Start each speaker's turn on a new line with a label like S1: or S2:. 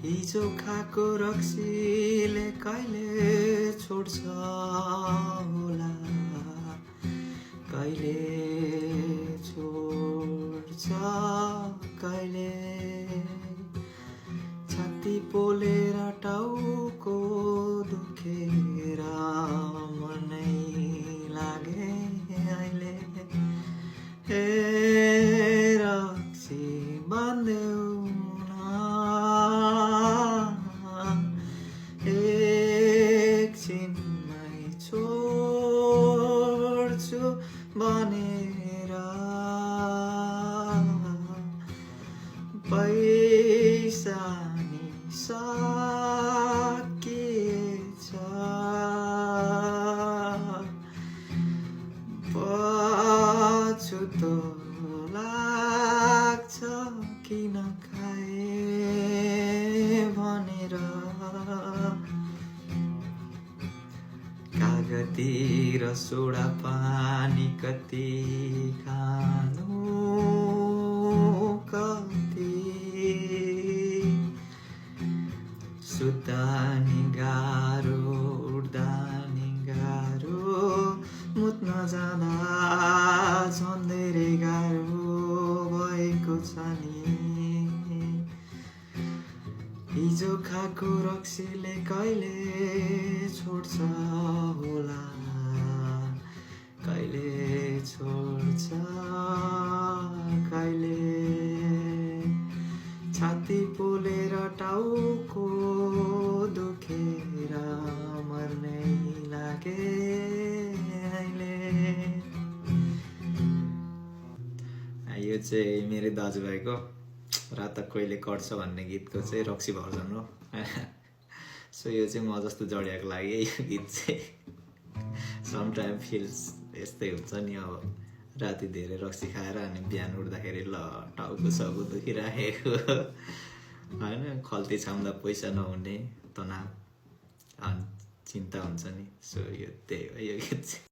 S1: हिजो खाएको रक्सीले कहिले छोड्छ होला, कहिले छोड्छ कहिले। छाती पोलेर टाउको दुखेर मनै लागे अहिले। हे रक्सी बाँध्देऊ एकछिनमै छोड्छु भनेर। पैसा नि सकिएछ, पछुतो लाग्छ किन खाए भनेर। कागती र सोडा पानी कति खानु, कति सुत्दा नि गाह्रो, उठ्दा नि गाह्रो, मुत्न जाँदा झन् धेरै गाह्रो भएको छ नि। हिजो खाएको रक्सीले कहिले छोड्छ होला, कहिले छोड्छ कहिले। छाती पोलेर टाउको दुखेर मर्नै लागे अहिले। यो चाहिँ मेरो दाजुभाइको रात कहिले कट्छ भन्ने गीतको चाहिँ रक्सी भर्जन हो। सो यो चाहिँ म जस्तो जडियाको लागि यो गीत चाहिँ समटाइम फिल्स यस्तै हुन्छ नि। अब राति धेरै रक्सी खाएर अनि बिहान उठ्दाखेरि ल टाउको साउको दुखिराखेको होइन, खल्ती छाम्दा पैसा नहुने तनाव अनि चिन्ता हुन्छ नि। सो यो त्यही हो यो गीत चाहिँ।